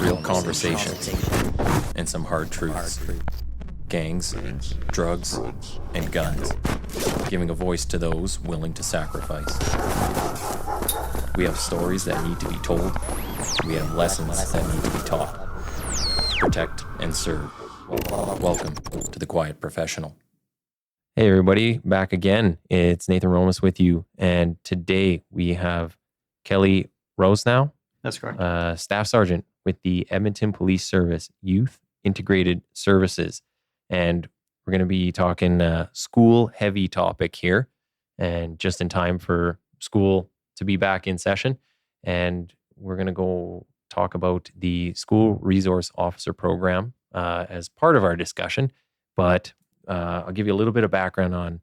real conversations, and some hard truths. Gangs, drugs, and guns. Giving a voice to those willing to sacrifice. We have stories that need to be told. We have lessons that need to be taught. Protect and serve. Welcome to The Quiet Professional. Hey everybody, back again. It's Nathan Romas with you, and today we have Kelly Rosnau. That's correct. Staff Sergeant with the Edmonton Police Service Youth Integrated Services. And we're going to be talking school-heavy topic here, and just in time for school to be back in session. And we're going to go talk about the School Resource Officer Program as part of our discussion. But I'll give you a little bit of background on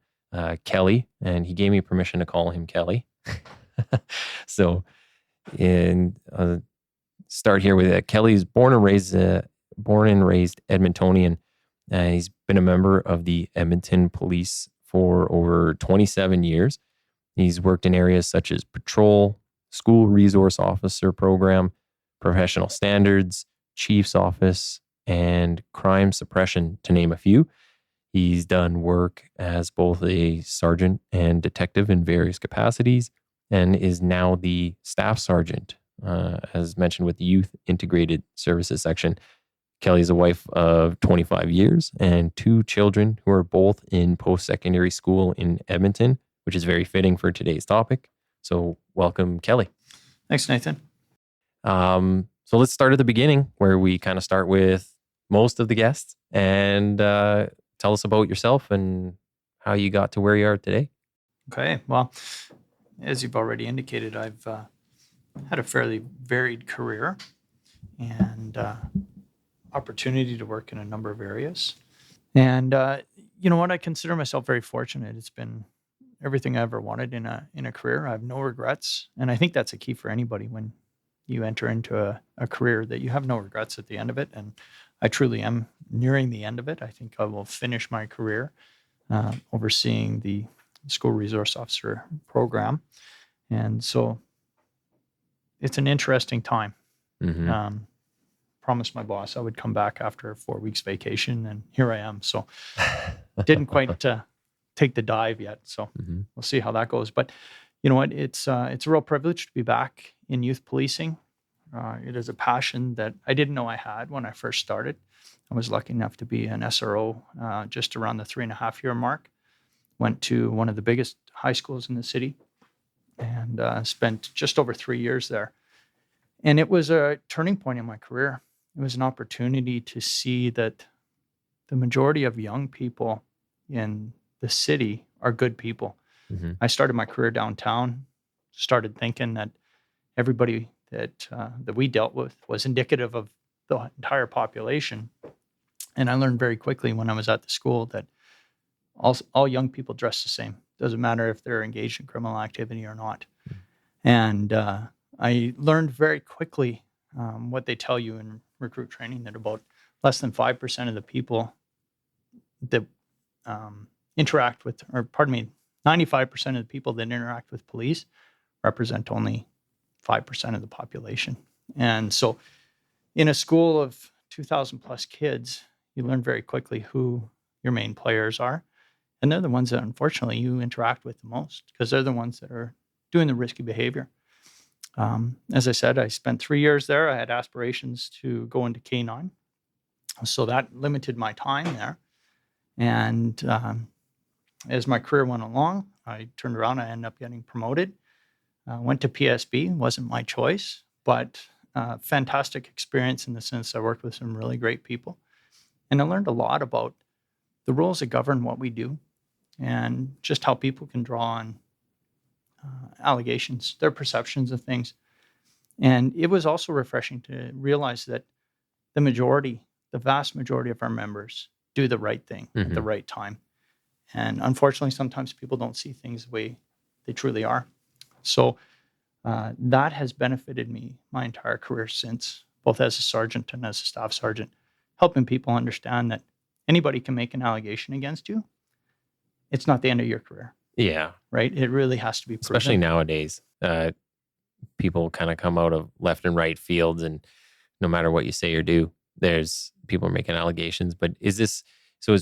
Kelly, and he gave me permission to call him Kelly. So, start here with Kelly's born and raised Edmontonian. He's been a member of the Edmonton Police for over 27 years. He's worked in areas such as patrol, school resource officer program, professional standards, chief's office, and crime suppression, to name a few. He's done work as both a sergeant and detective in various capacities, and is now the staff sergeant, as mentioned, with the Youth Integrated Services section. Kelly's a wife of 25 years and 2 children who are both in post-secondary school in Edmonton, which is very fitting for today's topic. So welcome, Kelly. Thanks, Nathan. So let's start at the beginning, where we kind of start with most of the guests, and tell us about yourself and how you got to where you are today. Okay. Well, as you've already indicated, I've had a fairly varied career and opportunity to work in a number of areas. And you know what? I consider myself very fortunate. It's been everything I ever wanted in a career. I have no regrets. And I think that's a key for anybody when you enter into a career, that you have no regrets at the end of it. And I truly am nearing the end of it. I think I will finish my career overseeing the School Resource Officer Program. And so it's an interesting time. Mm-hmm. Promised my boss I would come back after 4 weeks vacation, and here I am. So didn't quite take the dive yet. So We'll see how that goes. But you know what? It's a real privilege to be back in youth policing. It is a passion that I didn't know I had when I first started. I was lucky enough to be an SRO just around the 3.5-year mark. Went to one of the biggest high schools in the city and spent just over 3 years there. And it was a turning point in my career. It was an opportunity to see that the majority of young people in the city are good people. Mm-hmm. I started my career downtown, started thinking that everybody that we dealt with was indicative of the entire population. And I learned very quickly when I was at the school that all young people dress the same. Doesn't matter if they're engaged in criminal activity or not. Mm-hmm. And I learned very quickly what they tell you in recruit training, that about less than 5% of the people that interact with, 95% of the people that interact with police represent only 5% of the population. And so in a school of 2,000 plus kids, you learn very quickly who your main players are. And they're the ones that, unfortunately, you interact with the most, because they're the ones that are doing the risky behavior. As I said, I spent 3 years there. I had aspirations to go into K9. So that limited my time there. And as my career went along, I turned around, I ended up getting promoted. Went to PSB, wasn't my choice, but fantastic experience in the sense I worked with some really great people. And I learned a lot about the rules that govern what we do and just how people can draw on allegations, their perceptions of things. And it was also refreshing to realize that the vast majority of our members do the right thing at the right time. And unfortunately, sometimes people don't see things the way they truly are. So that has benefited me my entire career since, both as a sergeant and as a staff sergeant, helping people understand that anybody can make an allegation against you. It's not the end of your career. Yeah. Right? It really has to be proven. Especially nowadays. People kind of come out of left and right fields and no matter what you say or do, there's people are making allegations. But is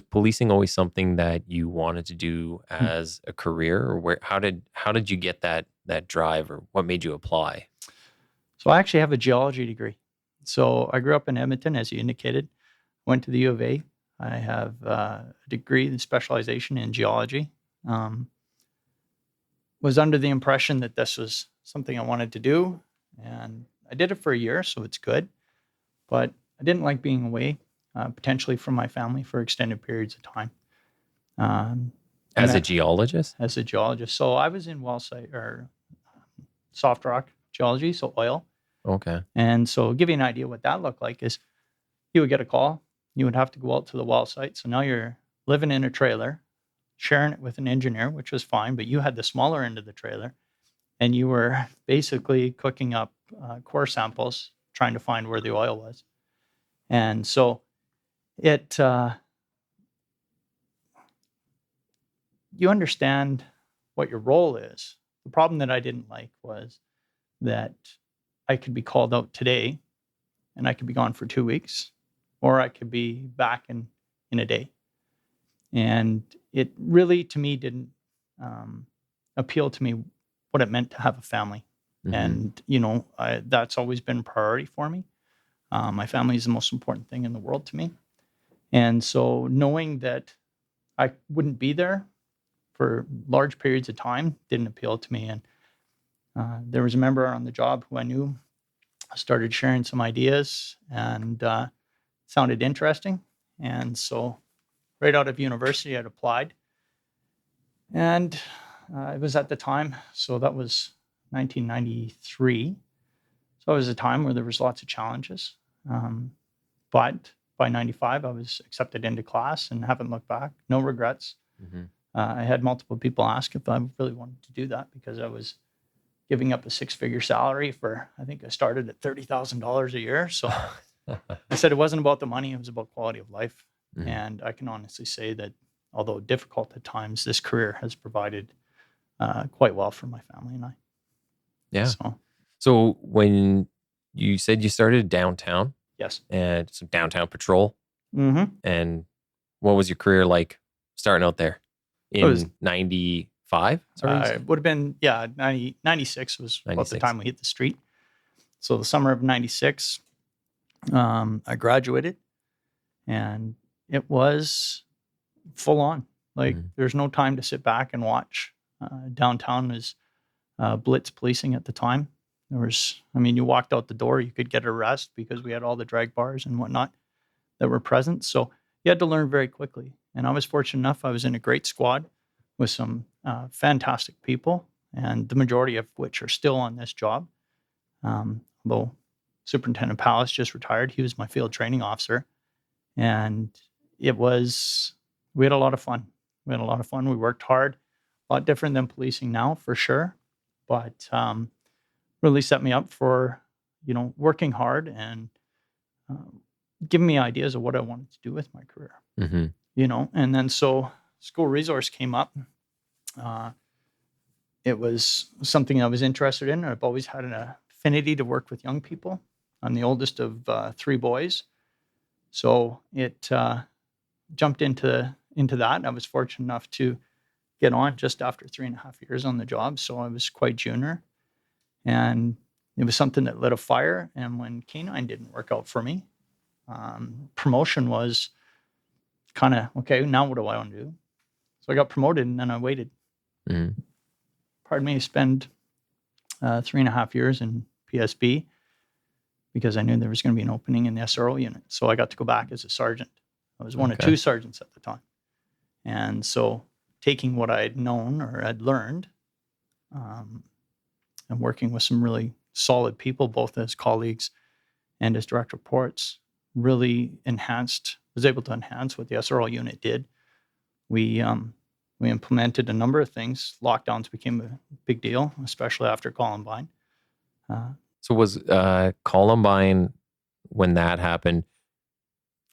policing always something that you wanted to do Hmm. as a career, or how did you get that drive, or what made you apply? So I actually have a geology degree. So I grew up in Edmonton, as you indicated. Went to the U of A. I have a degree in specialization in geology. Um, was under the impression that this was something I wanted to do, and I did it for a year, so it's good. But I didn't like being away, potentially from my family for extended periods of time. I As a met geologist? as a geologist. So I was in well site or soft rock geology, so oil. Okay. And so, give you an idea what that looked like is you would get a call, you would have to go out to the well site. So now you're living in a trailer, sharing it with an engineer, which was fine, but you had the smaller end of the trailer, and you were basically cooking up core samples, trying to find where the oil was. And so it, you understand what your role is. The problem that I didn't like was that I could be called out today and I could be gone for 2 weeks, or I could be back in a day. And it really, to me, didn't appeal to me what it meant to have a family. Mm-hmm. And, that's always been a priority for me. My family is the most important thing in the world to me. And so knowing that I wouldn't be there for large periods of time didn't appeal to me. And there was a member on the job who I knew started sharing some ideas, and sounded interesting. And so right out of university, I'd applied. And it was at the time, so that was 1993. So it was a time where there was lots of challenges. But by 95, I was accepted into class and haven't looked back. No regrets. Mm-hmm. I had multiple people ask if I really wanted to do that because I was giving up a six-figure salary for, I think I started at $30,000 a year. So I said it wasn't about the money, it was about quality of life. Mm-hmm. And I can honestly say that although difficult at times, this career has provided quite well for my family and I. Yeah. So when you said you started downtown. Yes. And some downtown patrol. Mm-hmm. And what was your career like starting out there in 95? It would have been, 96 was 96. About the time we hit the street. So the summer of 96, I graduated, and it was full on. Like, there's no time to sit back and watch. Downtown was blitz policing at the time. There was, you walked out the door, you could get arrested because we had all the drag bars and whatnot that were present. So you had to learn very quickly. And I was fortunate enough, I was in a great squad with some fantastic people, and the majority of which are still on this job. Although Superintendent Pallas just retired, he was my field training officer. And we had a lot of fun. We worked hard, a lot different than policing now, for sure. But really set me up for, working hard and giving me ideas of what I wanted to do with my career. Mm-hmm. And then so school resource came up. It was something I was interested in. I've always had an affinity to work with young people. I'm the oldest of 3 boys. So it jumped into that. I was fortunate enough to get on just after 3.5 years on the job. So I was quite junior. And it was something that lit a fire. And when K9 didn't work out for me, promotion was kind of, okay, now what do I want to do? So I got promoted, and then I waited. Mm-hmm. Pardon me, spend 3.5 years in PSB because I knew there was going to be an opening in the SRO unit. So I got to go back as a sergeant. I was one of 2 sergeants at the time. And so taking what I had known or had learned, and working with some really solid people, both as colleagues and as direct reports, really was able to enhance what the SRO unit did. We implemented a number of things. Lockdowns became a big deal, especially after Columbine. So was Columbine, when that happened,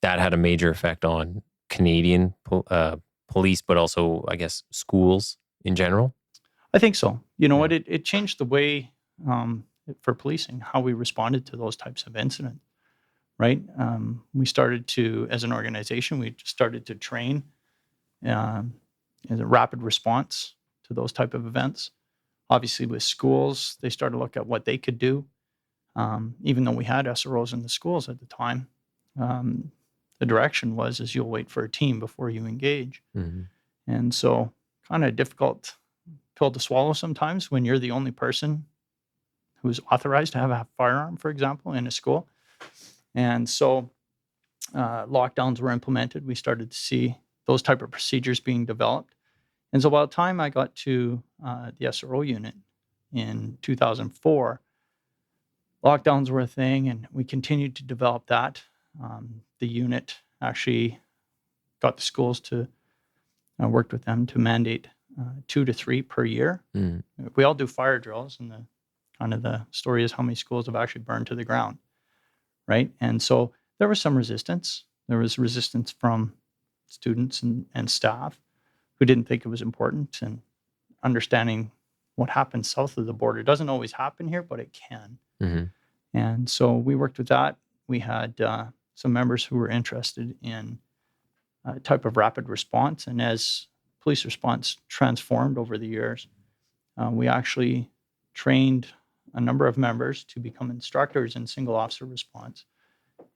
that had a major effect on Canadian police, but also, I guess, schools in general? I think so. You know what? It changed the way for policing, how we responded to those types of incidents. right? We started to, as an organization, we started to train as a rapid response to those type of events. Obviously, with schools, they started to look at what they could do. Even though we had SROs in the schools at the time, the direction was is you'll wait for a team before you engage. Mm-hmm. And so kind of a difficult pill to swallow sometimes when you're the only person who's authorized to have a firearm, for example, in a school. And so lockdowns were implemented. We started to see those type of procedures being developed. And so by the time I got to the SRO unit in 2004, lockdowns were a thing, and we continued to develop that. The unit actually got the schools to, worked with them to mandate 2 to 3 per year. Mm. We all do fire drills, and the story is how many schools have actually burned to the ground, right? And so there was some resistance. There was resistance from students and staff who didn't think it was important, and understanding what happens south of the border. It doesn't always happen here, but it can. Mm-hmm. And so we worked with that. We had some members who were interested in a type of rapid response. And as police response transformed over the years, we actually trained a number of members to become instructors in single officer response.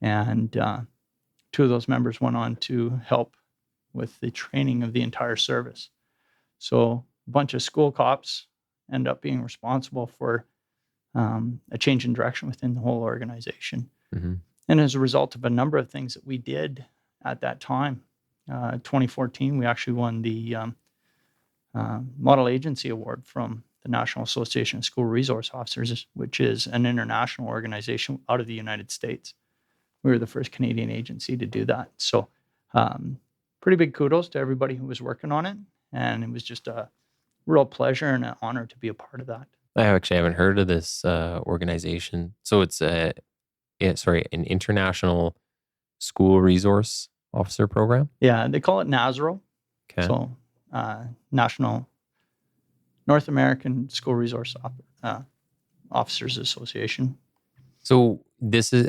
And 2 of those members went on to help with the training of the entire service. So a bunch of school cops end up being responsible for a change in direction within the whole organization. Mm-hmm. And as a result of a number of things that we did at that time, 2014, we actually won the Model Agency Award from the National Association of School Resource Officers, which is an international organization out of the United States. We were the first Canadian agency to do that. So pretty big kudos to everybody who was working on it. And it was just a real pleasure and an honor to be a part of that. I actually haven't heard of this organization. So it's an international school resource officer program? Yeah, they call it NASRO. Okay. So National North American School Resource Officers Association. So this is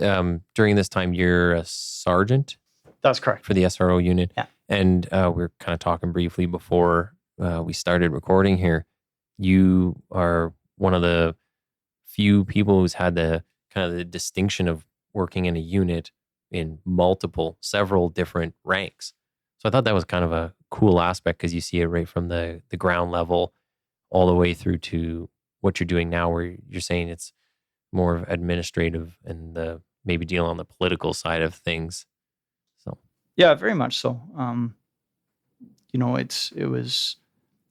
during this time you're a sergeant That's correct. for the SRO unit. Yeah. And we were kind of talking briefly before we started recording here. You are one of the few people who's had the kind of the distinction of working in a unit in several different ranks. So I thought that was kind of a cool aspect because you see it right from the ground level all the way through to what you're doing now, where you're saying it's more of administrative and the maybe dealing on the political side of things. So Yeah, very much so. It was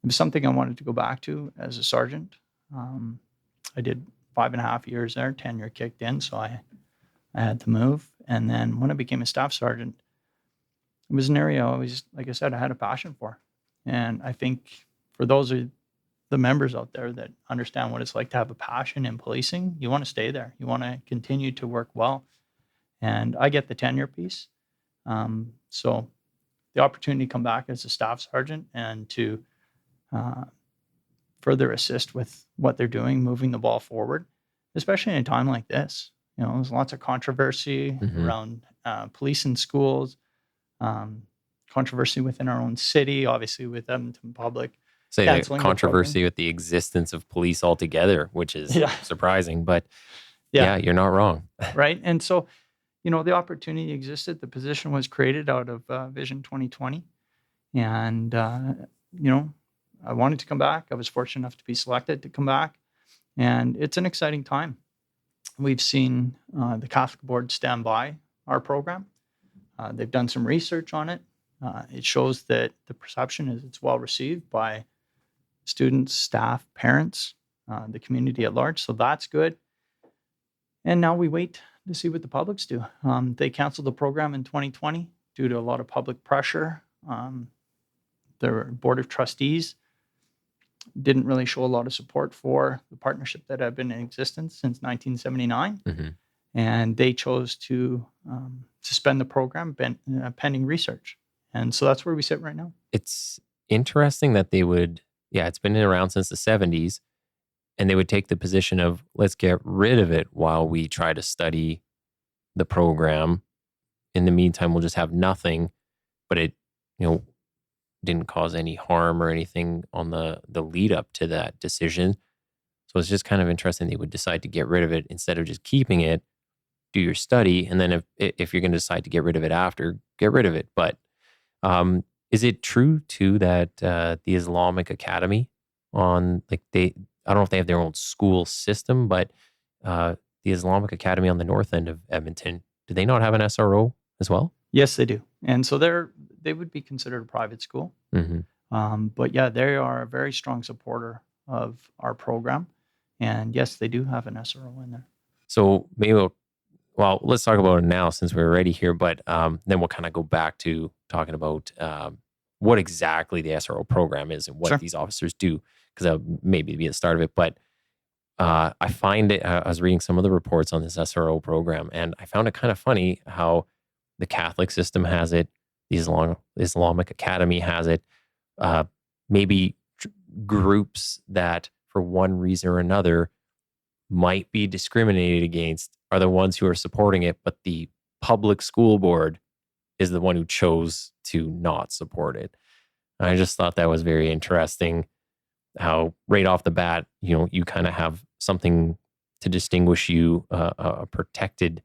something I wanted to go back to as a sergeant. I did 5.5 years there, tenure kicked in, so I had to move. And then when I became a staff sergeant, it was an area I always, like I said, I had a passion for. And I think for those of the members out there that understand what it's like to have a passion in policing, you want to stay there. You want to continue to work well. And I get the tenure piece. So the opportunity to come back as a staff sergeant and to further assist with what they're doing, moving the ball forward, especially in a time like this. There's lots of controversy around police in schools, controversy within our own city, obviously with Edmonton Public. say the controversy with the existence of police altogether, which is surprising, but yeah, you're not wrong. Right. And so, the opportunity existed. The position was created out of Vision 2020. And, I wanted to come back. I was fortunate enough to be selected to come back. And it's an exciting time. We've seen the Catholic Board stand by our program. They've done some research on it. It shows that the perception is it's well received by students, staff, parents, the community at large. So that's good. And now we wait to see what the publics do. They canceled the program in 2020 due to a lot of public pressure. Their board of trustees didn't really show a lot of support for the partnership that had been in existence since 1979. Mm-hmm. And they chose to suspend the program pending research. And so that's where we sit right now. It's interesting that they would, it's been around since the 70s, and they would take the position of let's get rid of it while we try to study the program. In the meantime, we'll just have nothing, but it, didn't cause any harm or anything on the lead up to that decision. So it's just kind of interesting they would decide to get rid of it instead of just keeping it, do your study, and then if you're going to decide to get rid of it after, get rid of it. But is it true too that the Islamic Academy I don't know if they have their own school system, but the Islamic Academy on the north end of Edmonton, do they not have an SRO as well? Yes, they do. And so they would be considered a private school. Mm-hmm. But yeah, they are a very strong supporter of our program. And yes, they do have an SRO in there. So maybe let's talk about it now since we're already here, but then we'll kind of go back to talking about what exactly the SRO program is and what Sure. these officers do, because that would maybe be the start of it. But I find it, I was reading some of the reports on this SRO program, and I found it kind of funny how the Catholic system has it, the Islamic Academy has it, maybe groups that for one reason or another might be discriminated against are the ones who are supporting it, but the public school board is the one who chose to not support it. And I just thought that was very interesting how right off the bat, you kind of have something to distinguish you, a protected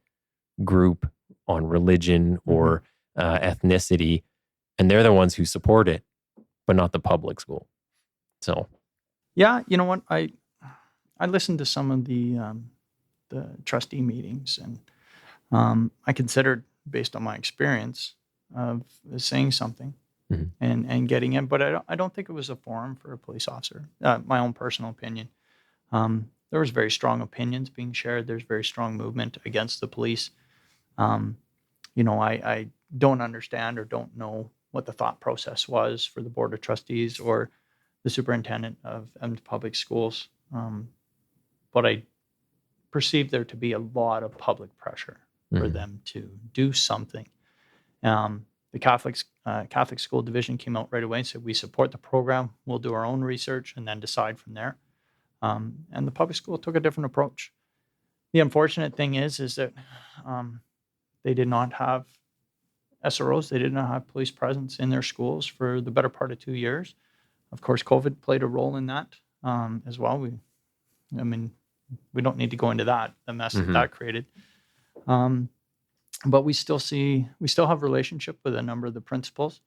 group on religion or ethnicity, and they're the ones who support it, but not the public school. So, yeah, you know what? I listened to some of the trustee meetings, and I considered, based on my experience, of saying something and getting in, but I don't think it was a forum for a police officer. My own personal opinion. There was very strong opinions being shared. There's very strong movement against the police. I don't understand or don't know what the thought process was for the Board of Trustees or the superintendent of Edmonton Public Schools. But I perceive there to be a lot of public pressure for them to do something. The Catholic School Division came out right away and said, we support the program. We'll do our own research and then decide from there. And the public school took a different approach. The unfortunate thing is that they did not have SROs. They did not have police presence in their schools for the better part of 2 years. Of course, COVID played a role in that as well. We don't need to go into that, the mess that created. But we still have relationship with a number of the principals.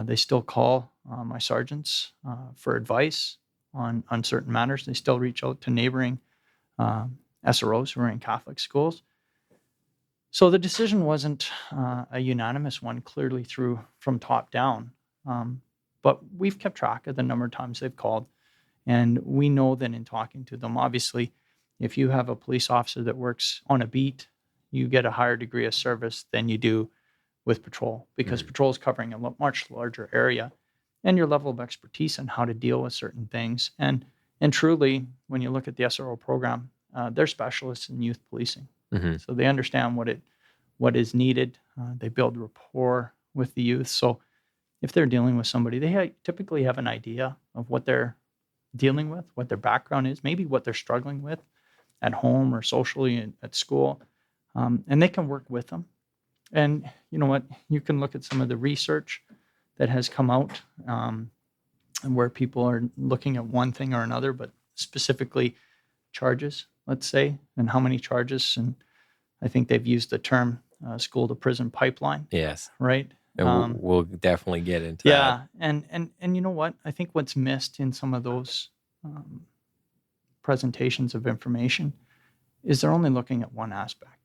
They still call my sergeants for advice on certain matters. They still reach out to neighboring SROs who are in Catholic schools. So the decision wasn't a unanimous one, clearly from top down. But we've kept track of the number of times they've called. And we know that in talking to them, obviously, if you have a police officer that works on a beat, you get a higher degree of service than you do with patrol, because patrol is covering a much larger area, and your level of expertise on how to deal with certain things. And truly, when you look at the SRO program, they're specialists in youth policing. So they understand what is needed. They build rapport with the youth. So if they're dealing with somebody, they typically have an idea of what they're dealing with, what their background is, maybe what they're struggling with at home or socially at school. And they can work with them. And you know what? You can look at some of the research that has come out where people are looking at one thing or another, but specifically charges, let's say, and how many charges. And I think they've used the term school to prison pipeline. Yes. Right. And we'll definitely get into that. Yeah. And you know what? I think what's missed in some of those presentations of information is they're only looking at one aspect.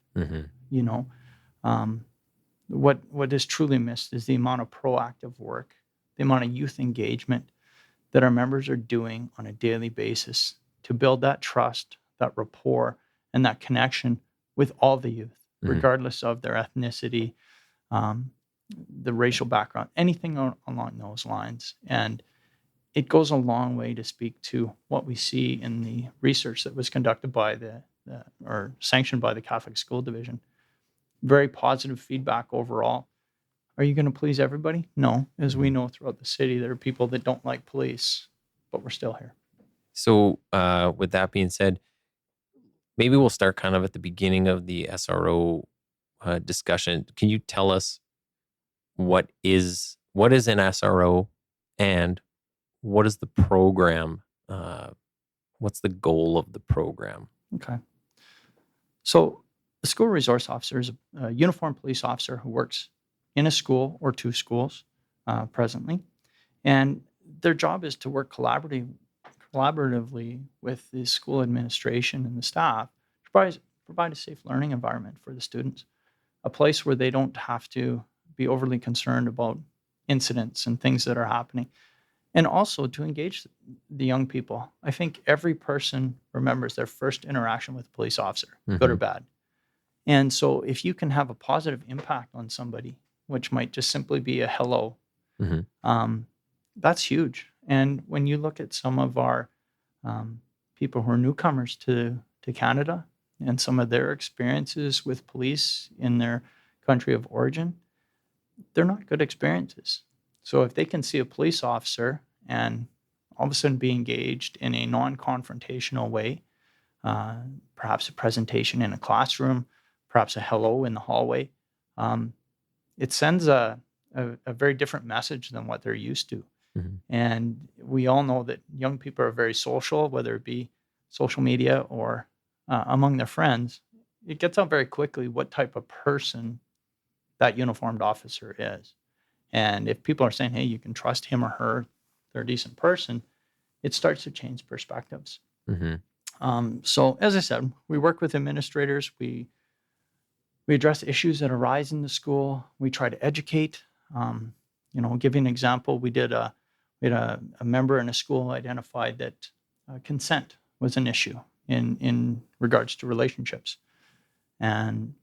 What is truly missed is the amount of proactive work, the amount of youth engagement that our members are doing on a daily basis to build that trust, that rapport, and that connection with all the youth, regardless of their ethnicity, the racial background, anything along those lines. And it goes a long way to speak to what we see in the research that was conducted by or sanctioned by the Catholic School Division. Very positive feedback overall. Are you going to please everybody? No. As we know throughout the city, there are people that don't like police, but we're still here. So with that being said, maybe we'll start kind of at the beginning of the SRO discussion. Can you tell us what is an SRO, and what is the program? What's the goal of the program? Okay. So the school resource officer is a uniformed police officer who works in a school or two schools presently. And their job is to work collaboratively with the school administration and the staff to provide a safe learning environment for the students, a place where they don't have to be overly concerned about incidents and things that are happening, and also to engage the young people. I think every person remembers their first interaction with a police officer, good or bad. And so if you can have a positive impact on somebody, which might just simply be a hello, that's huge. And when you look at some of our people who are newcomers to Canada and some of their experiences with police in their country of origin, they're not good experiences. So if they can see a police officer and all of a sudden be engaged in a non-confrontational way, perhaps a presentation in a classroom, perhaps a hello in the hallway, it sends a very different message than what they're used to. And we all know that young people are very social, whether it be social media or among their friends. It gets out very quickly what type of person that uniformed officer is. And if people are saying, hey, you can trust him or her, they're a decent person, it starts to change perspectives. So as I said, we work with administrators. We address issues that arise in the school. We try to educate. I'll give you an example. We had a member in a school identified that consent was an issue in regards to relationships, and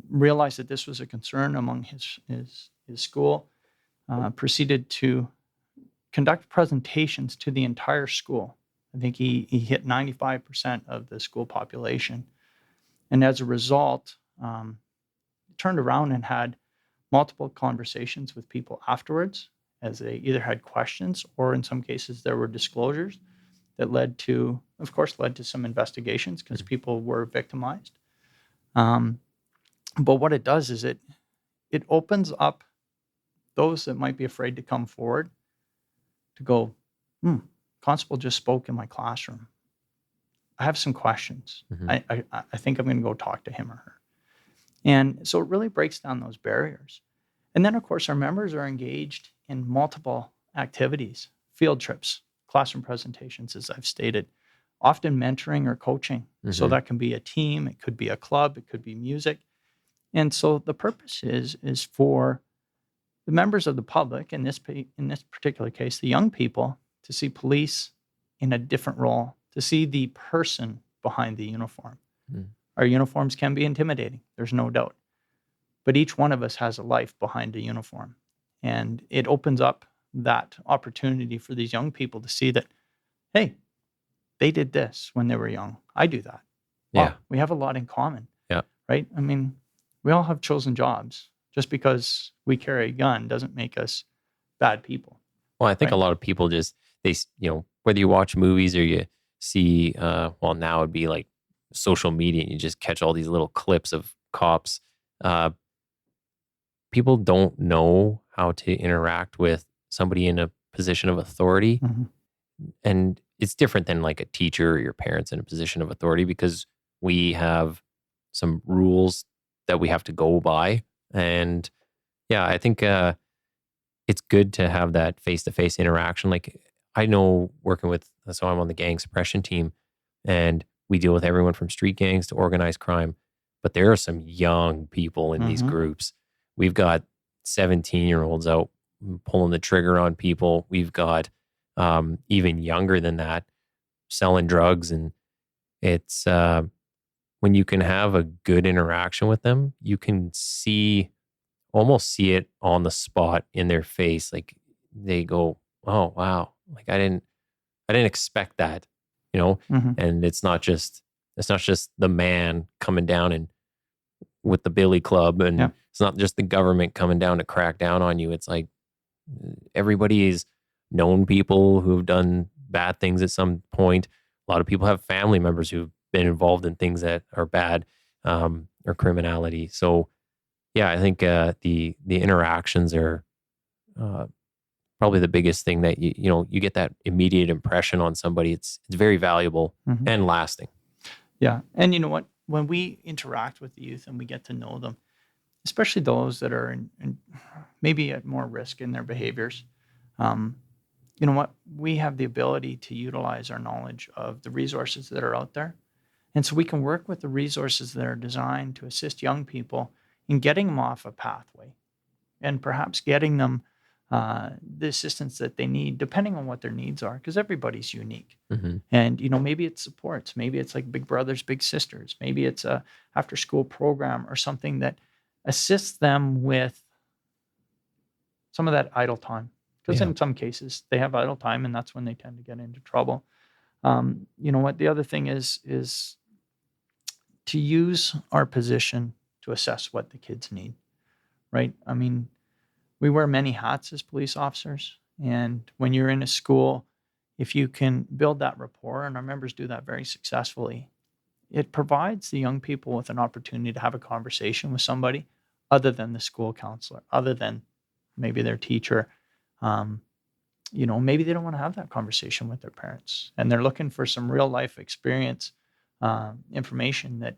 realized that this was a concern among his school. Proceeded to conduct presentations to the entire school. I think he hit 95% of the school population, and as a result, turned around and had multiple conversations with people afterwards, as they either had questions or in some cases there were disclosures that led to some investigations because people were victimized. But what it does is it opens up those that might be afraid to come forward to go, Constable just spoke in my classroom. I have some questions. I think I'm going to go talk to him or her. And so it really breaks down those barriers. And then, of course, our members are engaged in multiple activities, field trips, classroom presentations, as I've stated, often mentoring or coaching. So that can be a team, it could be a club, it could be music. And so the purpose is for the members of the public, in this particular case, the young people, to see police in a different role, to see the person behind the uniform. Our uniforms can be intimidating, there's no doubt. But each one of us has a life behind a uniform. And it opens up that opportunity for these young people to see that, hey, they did this when they were young. I do that. Yeah. Wow, we have a lot in common. Yeah. Right? I mean, we all have chosen jobs. Just because we carry a gun doesn't make us bad people. Well, I think a lot of people just, whether you watch movies or you see, now it'd be like social media, and you just catch all these little clips of cops. People don't know how to interact with somebody in a position of authority. And it's different than like a teacher or your parents in a position of authority, because we have some rules that we have to go by. And yeah, I think it's good to have that face-to-face interaction. Like, I know so I'm on the gang suppression team, and we deal with everyone from street gangs to organized crime. But there are some young people in these groups. We've got 17-year-olds out pulling the trigger on people. We've got even younger than that selling drugs. And it's when you can have a good interaction with them, you can almost see it on the spot in their face. Like, they go, oh, wow. Like, I didn't expect that, and it's not just the man coming down and with the billy club, and it's not just the government coming down to crack down on you. It's like everybody's known people who've done bad things at some point. A lot of people have family members who've been involved in things that are bad, or criminality. So Yeah, I think the interactions are uh, probably the biggest thing that you get that immediate impression on somebody. It's very valuable Mhm. and lasting. Yeah. And you know what? When we interact with the youth and we get to know them, especially those that are in maybe at more risk in their behaviors, um, you know what? We have the ability to utilize our knowledge of the resources that are out there. And so we can work with the resources that are designed to assist young people in getting them off a pathway and perhaps getting them the assistance that they need, depending on what their needs are, because everybody's unique. Hmm. And maybe it's supports, maybe it's like big brothers, big sisters, maybe it's a after school program or something that assists them with some of that idle time. Because Yeah. in some cases they have idle time, and that's when they tend to get into trouble. You know what? The other thing is to use our position to assess what the kids need. Right? I mean, we wear many hats as police officers, and when you're in a school, if you can build that rapport, and our members do that very successfully, it provides the young people with an opportunity to have a conversation with somebody other than the school counselor, other than maybe their teacher. Um, maybe they don't want to have that conversation with their parents, and they're looking for some real life experience, information that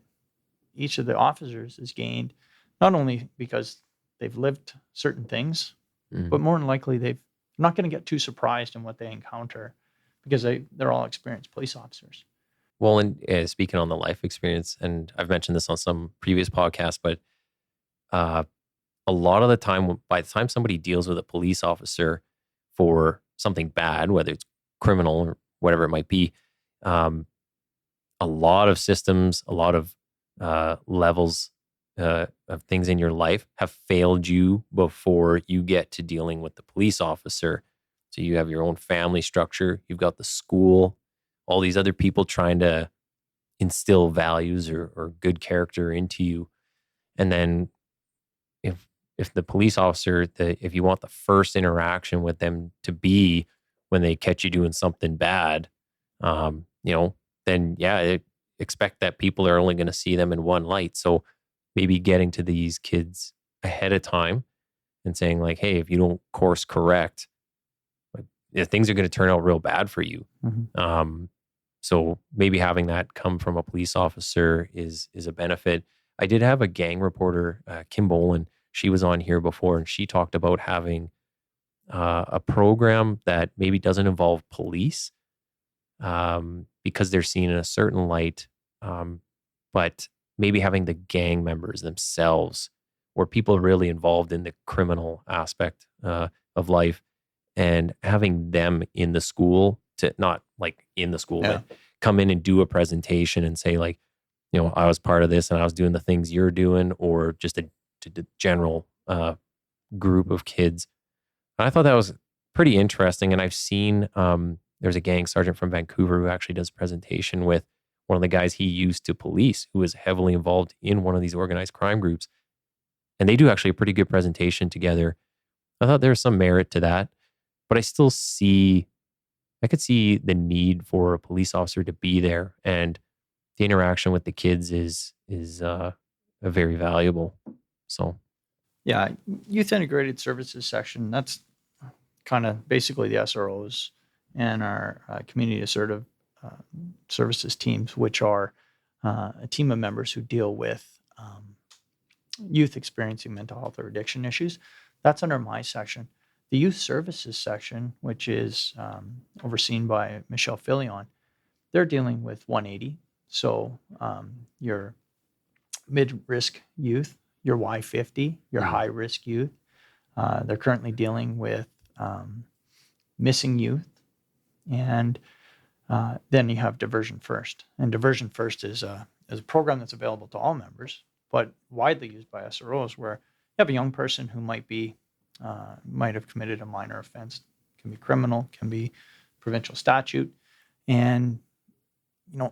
each of the officers has gained, not only because they've lived certain things, Mhm. but more than likely they're not going to get too surprised in what they encounter because they're all experienced police officers. Well, and speaking on the life experience, and I've mentioned this on some previous podcasts, but uh, a lot of the time, by the time somebody deals with a police officer for something bad, whether it's criminal or whatever it might be, um, a lot of systems, a lot of levels of things in your life have failed you before you get to dealing with the police officer. So you have your own family structure, you've got the school, all these other people trying to instill values or good character into you. And then if the police officer, if you want the first interaction with them to be when they catch you doing something bad, um, you know, then yeah, expect that people are only going to see them in one light. So maybe getting to these kids ahead of time and saying like, hey, if you don't course correct, like, yeah, things are going to turn out real bad for you. Mhm. Um, so maybe having that come from a police officer is a benefit. I did have a gang reporter, Kim Boland. She was on here before, and she talked about having a program that maybe doesn't involve police, because they're seen in a certain light, um, but maybe having the gang members themselves, or people really involved in the criminal aspect of life, and having them in the school, to not like in the school, Yeah. but come in and do a presentation and say like, I was part of this and I was doing the things you're doing, or just a general group of kids. I thought that was pretty interesting. And I've seen, there's a gang sergeant from Vancouver who actually does a presentation with one of the guys he used to police, who was heavily involved in one of these organized crime groups. And they do actually a pretty good presentation together. I thought there was some merit to that, but I could see the need for a police officer to be there, and the interaction with the kids is a very valuable. So Yeah. Youth integrated services section, that's kind of basically the SROs and our community assertive uh, services teams, which are a team of members who deal with youth experiencing mental health or addiction issues. That's under my section. The youth services section, which is overseen by Michelle Filion, they're dealing with 180. So your mid-risk youth, your Y50, your mhm, high-risk youth. They're currently dealing with missing youth, and then you have Diversion First. And Diversion First is a program that's available to all members, but widely used by SROs, where you have a young person who might have committed a minor offense, can be criminal, can be provincial statute, and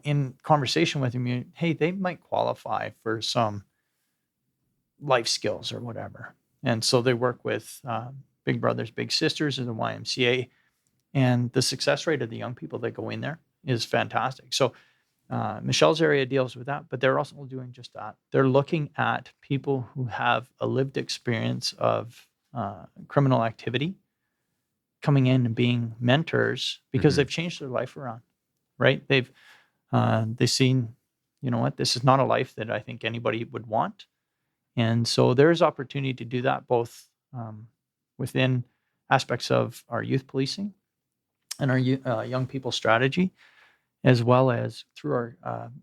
in conversation with them, hey, they might qualify for some life skills or whatever. And so they work with Big Brothers Big Sisters or the YMCA, and the success rate of the young people that go in there is fantastic. So Michelle's area deals with that, but they're also doing just that. They're looking at people who have a lived experience of criminal activity coming in and being mentors because they've changed their life around, right? They've seen, you know what, this is not a life that I think anybody would want. And so there's opportunity to do that both within aspects of our youth policing and our young people strategy, as well as through our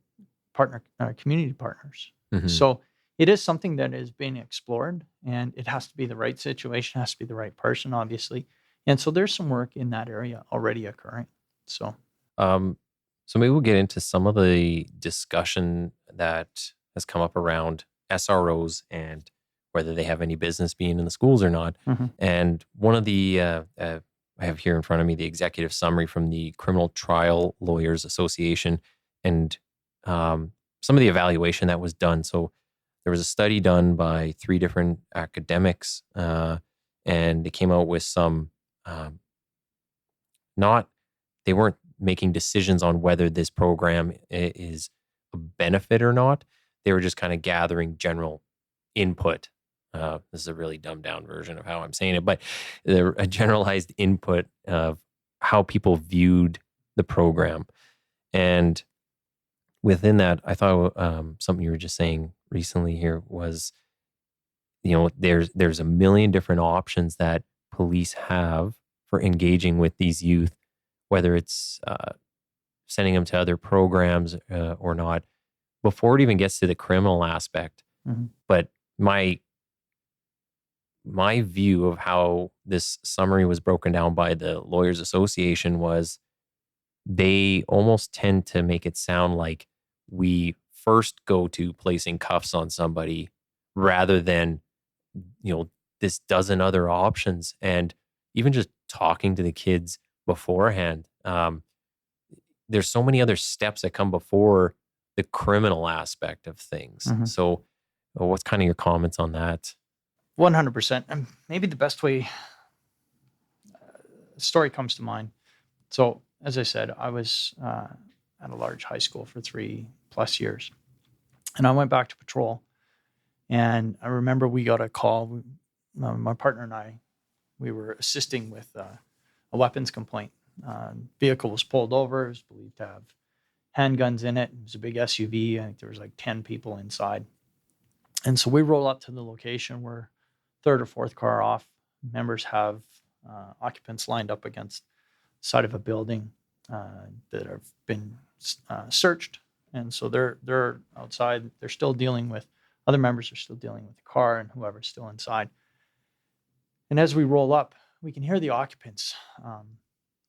community partners. So it is something that is being explored, and it has to be the right situation, has to be the right person, obviously. And so there's some work in that area already occurring. So maybe we'll get into some of the discussion that has come up around SROs and whether they have any business being in the schools or not. And one of the, I have here in front of me the executive summary from the Criminal Trial Lawyers Association and some of the evaluation that was done. So there was a study done by 3 different academics, and they came out with some, they weren't making decisions on whether this program is a benefit or not. They were just kind of gathering general input. This is a really dumbed down version of how I'm saying it, but a generalized input of how people viewed the program. And within that, I thought something you were just saying recently here was, there's a million different options that police have for engaging with these youth, whether it's sending them to other programs or not, before it even gets to the criminal aspect. But my view of how this summary was broken down by the Lawyers Association was they almost tend to make it sound like we first go to placing cuffs on somebody rather than, this dozen other options. And even just talking to the kids beforehand, there's so many other steps that come before the criminal aspect of things. So what's kind of your comments on that? 100%. And maybe the best way, story comes to mind. So as I said, I was at a large high school for 3+ years. And I went back to patrol. And I remember we got a call. My partner and I, we were assisting with a weapons complaint. Vehicle was pulled over. It was believed to have handguns in it. It was a big SUV. I think there was like 10 people inside. And so we roll up to the location. We're third or fourth car off. Members have occupants lined up against the side of a building that have been searched. And so they're outside. They're still dealing with, other members are still dealing with the car and whoever's still inside. And as we roll up, we can hear the occupants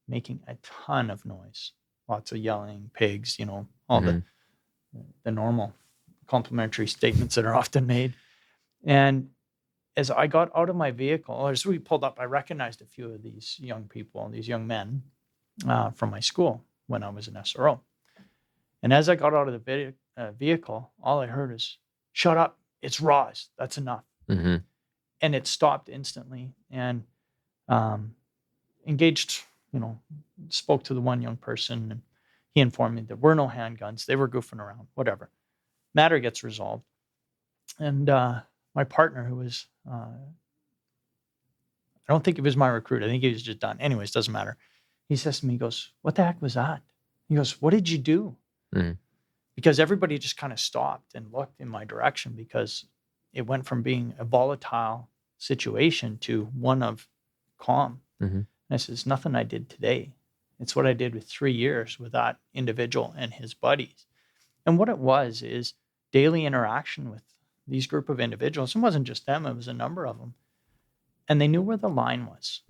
making a ton of noise. Lots of yelling, pigs, all the normal complimentary statements that are often made. And as I got out of my vehicle, or as we pulled up, I recognized a few of these young people, these young men from my school when I was an SRO. And as I got out of the vehicle, all I heard is, "Shut up, it's Roz, that's enough." And it stopped instantly and engaged, spoke to the one young person, and he informed me there were no handguns. They were goofing around, whatever. Matter gets resolved. And my partner, who was, I don't think he was my recruit. I think he was just done. Anyways, doesn't matter. He says to me, he goes, "What the heck was that?" He goes, "What did you do?" Because everybody just kind of stopped and looked in my direction because it went from being a volatile situation to one of calm. And I said, "It's nothing I did today. It's what I did with 3 years with that individual and his buddies." And what it was is daily interaction with these group of individuals. It wasn't just them, it was a number of them. And they knew where the line was.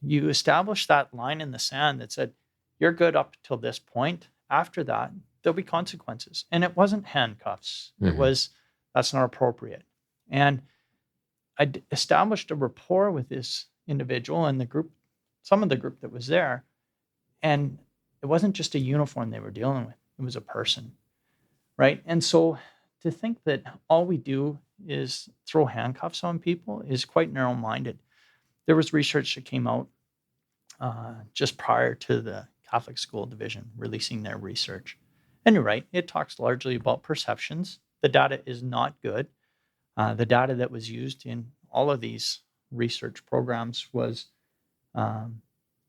You established that line in the sand that said, you're good up till this point. After that, there'll be consequences. And it wasn't handcuffs. It was, that's not appropriate. And I established a rapport with this individual and the group, some of the group that was there. And it wasn't just a uniform they were dealing with. It was a person, right? And so to think that all we do is throw handcuffs on people is quite narrow-minded. There was research that came out just prior to the Catholic School Division releasing their research. And you're right, it talks largely about perceptions. The data is not good. The data that was used in all of these research programs was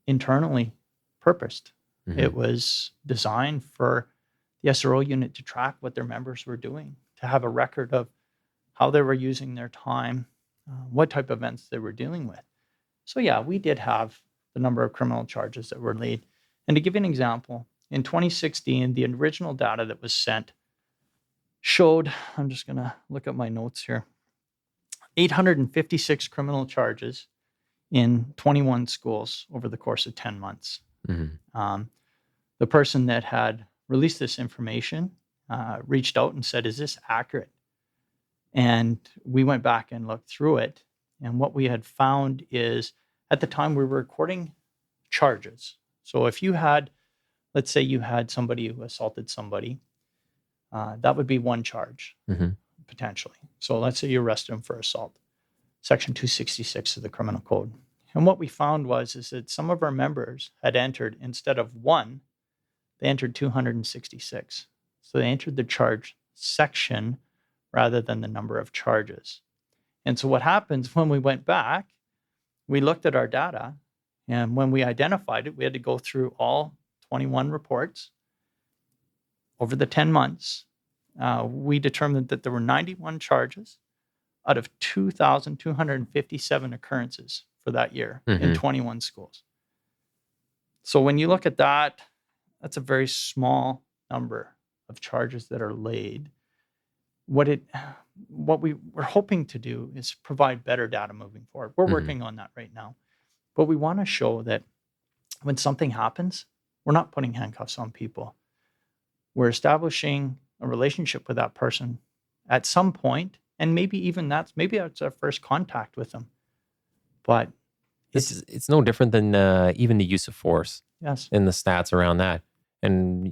internally purposed. It was designed for the SRO unit to track what their members were doing, to have a record of how they were using their time, what type of events they were dealing with. So yeah, we did have the number of criminal charges that were laid. And to give you an example, in 2016, the original data that was sent showed, I'm just going to look at my notes here, 856 criminal charges in 21 schools over the course of 10 months. The person that had released this information reached out and said, "Is this accurate?" And we went back and looked through it. And what we had found is, at the time we were recording charges. So if you had, let's say you had somebody who assaulted somebody, that would be one charge, potentially. So let's say you arrested them for assault, Section 266 of the Criminal Code. And what we found is that some of our members had entered, instead of one, they entered 266. So they entered the charge section rather than the number of charges. And so what happens when we went back, we looked at our data, and when we identified it, we had to go through all 21 reports. Over the 10 months, we determined that there were 91 charges out of 2,257 occurrences for that year in 21 schools. So when you look at that, that's a very small number of charges that are laid. What we were hoping to do is provide better data moving forward. We're working on that right now. But we want to show that when something happens, we're not putting handcuffs on people. We're establishing a relationship with that person at some point, and maybe that's our first contact with them. But it's no different than even the use of force. Yes. And the stats around that. And,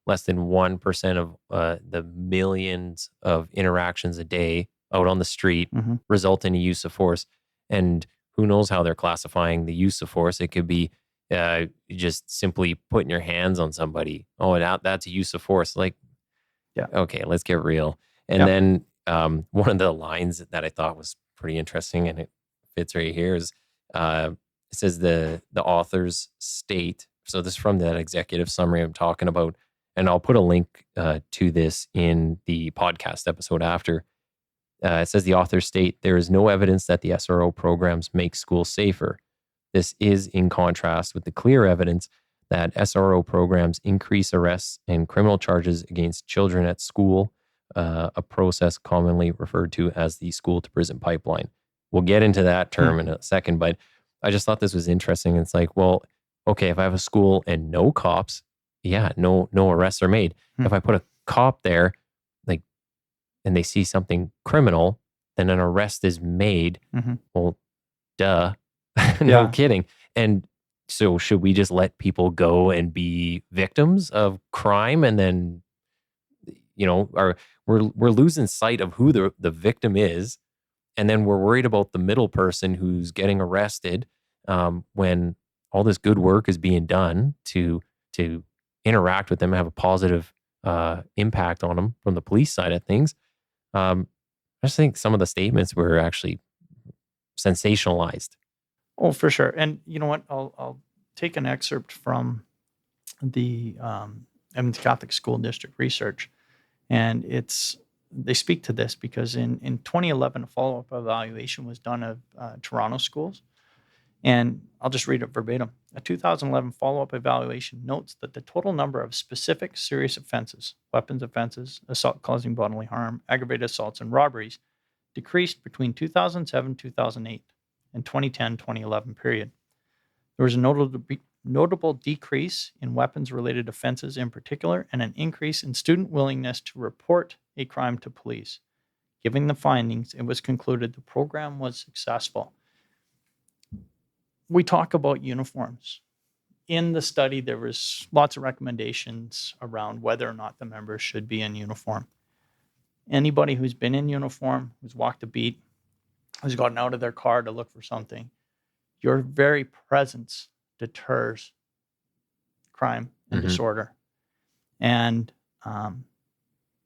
less than 1% of the millions of interactions a day out on the street result in a use of force. And who knows how they're classifying the use of force. It could be just simply putting your hands on somebody. Oh, that's a use of force. Like, yeah, okay, let's get real. And then one of the lines that I thought was pretty interesting, and it fits right here, is it says the authors state, so this is from that executive summary I'm talking about, and I'll put a link to this in the podcast episode after. It says the authors state, there is no evidence that the SRO programs make schools safer. This is in contrast with the clear evidence that SRO programs increase arrests and criminal charges against children at school, a process commonly referred to as the school to prison pipeline. We'll get into that term in a second, but I just thought this was interesting. It's like, well, okay, if I have a school and no cops, no arrests are made. If I put a cop there, and they see something criminal, then an arrest is made. Well, duh. No kidding. And so should we just let people go and be victims of crime? And then, we're losing sight of who the victim is. And then we're worried about the middle person who's getting arrested when all this good work is being done to interact with them and have a positive impact on them from the police side of things. I just think some of the statements were actually sensationalized. Oh, for sure. And you know what? I'll take an excerpt from the Edmonton Catholic School District research, and they speak to this because in 2011, a follow-up evaluation was done of Toronto schools, and I'll just read it verbatim. A 2011 follow-up evaluation notes that the total number of specific serious offenses, weapons offenses, assault causing bodily harm, aggravated assaults, and robberies decreased between 2007, 2008, and 2010-2011 period. There was a notable decrease in weapons-related offenses in particular, and an increase in student willingness to report a crime to police. Given the findings, it was concluded the program was successful. We talk about uniforms. In the study, there was lots of recommendations around whether or not the members should be in uniform. Anybody who's been in uniform, who's walked a beat, who's gotten out of their car to look for something, your very presence deters crime and disorder. And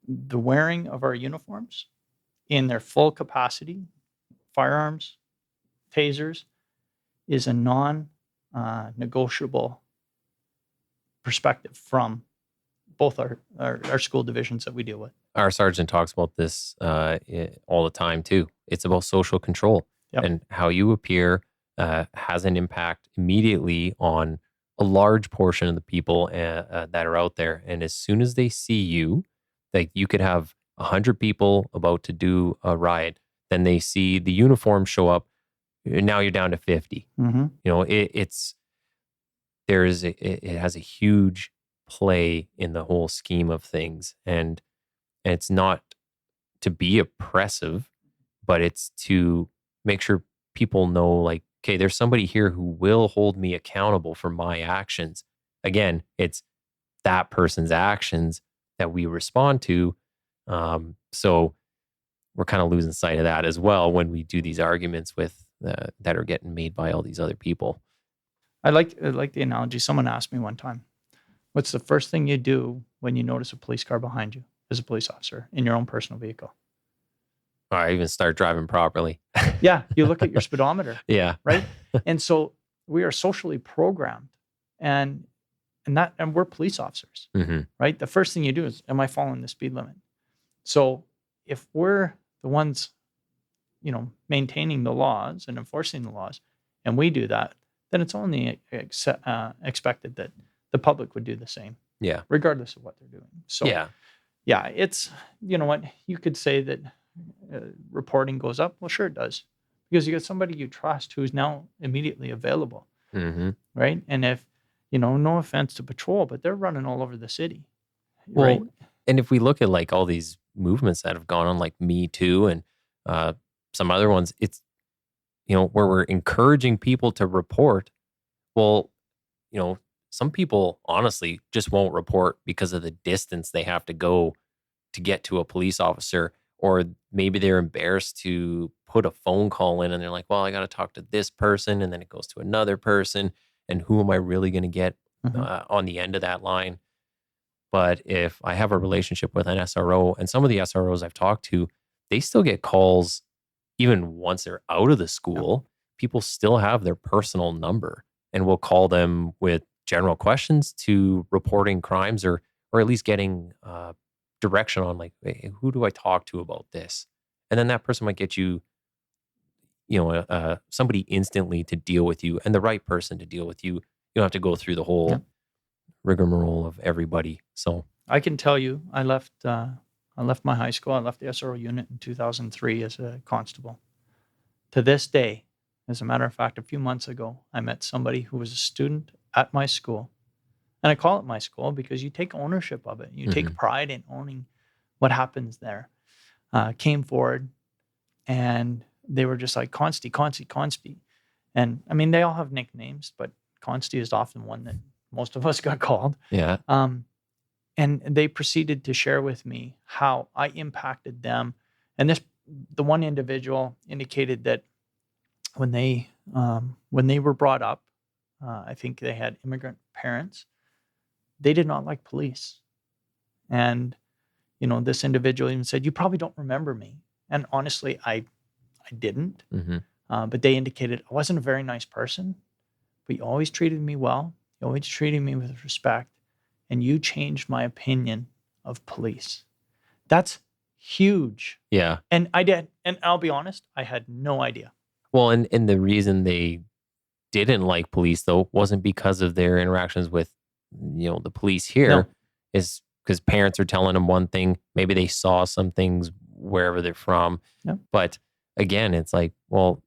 the wearing of our uniforms in their full capacity, firearms, tasers, is a non-negotiable perspective from both our school divisions that we deal with. Our sergeant talks about this all the time too. It's about social control. Yep. And how you appear has an impact immediately on a large portion of the people that are out there. And as soon as they see you, like you could have 100 people about to do a riot, then they see the uniform show up. Now you're down to 50. Mm-hmm. You know, it has a huge play in the whole scheme of things, and it's not to be oppressive, but it's to make sure people know, like, okay, there's somebody here who will hold me accountable for my actions. Again, it's that person's actions that we respond to. So we're kind of losing sight of that as well when we do these arguments with that are getting made by all these other people. I like the analogy. Someone asked me one time, what's the first thing you do when you notice a police car behind you as a police officer in your own personal vehicle? I even start driving properly. Yeah, you look at your speedometer. Yeah. Right? And so we are socially programmed, and we're police officers, Mm-hmm. right? The first thing you do is, am I following the speed limit? So if we're the ones, maintaining the laws and enforcing the laws, and we do that, then it's only expected that the public would do the same. Yeah. Regardless of what they're doing. So yeah, it's, what, you could say that reporting goes up. Well, sure it does, because you got somebody you trust who's now immediately available. Mm-hmm. Right? And if, no offense to patrol, but they're running all over the city. Well, right? And if we look at like all these movements that have gone on, like Me Too and some other ones, it's, where we're encouraging people to report. Well, some people honestly just won't report because of the distance they have to go to get to a police officer, or maybe they're embarrassed to put a phone call in and they're like, well, I got to talk to this person, and then it goes to another person, and who am I really going to get on the end of that line? But if I have a relationship with an SRO, and some of the SROs I've talked to, they still get calls even once they're out of the school. People still have their personal number and will call them with general questions to reporting crimes, or at least getting direction on, like, hey, who do I talk to about this? And then that person might get you, somebody instantly to deal with you, and the right person to deal with you. You don't have to go through the whole rigmarole of everybody. So I can tell you, I left my high school. I left the SRO unit in 2003 as a constable. To this day, as a matter of fact, a few months ago, I met somebody who was a student at my school. And I call it my school because you take ownership of it. You take pride in owning what happens there. Came forward, and they were just like, Consty. And I mean, they all have nicknames, but Consty is often one that most of us got called. Yeah. And they proceeded to share with me how I impacted them. And the one individual indicated that when they were brought up, I think they had immigrant parents, they did not like police. And, this individual even said, you probably don't remember me. And honestly, I didn't. But they indicated I wasn't a very nice person, but you always treated me well. You always treated me with respect. And you changed my opinion of police. That's huge. Yeah. And I did. And I'll be honest, I had no idea. Well, and the reason they didn't like police, though, wasn't because of their interactions with, the police here. No. Is because parents are telling them one thing. Maybe they saw some things wherever they're from. Yep. But again, it's like, well,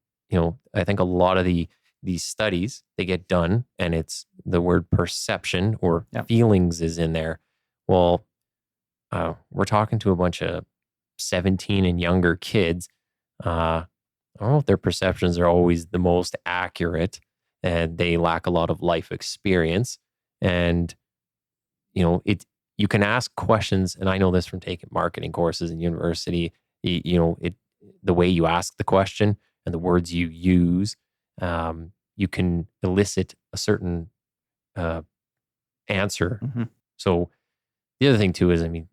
I think a lot of these studies, they get done, and it's the word perception or feelings is in there. Well, we're talking to a bunch of 17 and younger kids. I don't know if their perceptions are always the most accurate, and they lack a lot of life experience. And, you can ask questions, and I know this from taking marketing courses in university, the way you ask the question and the words you use, you can elicit a certain answer. So The other thing too is, I mean,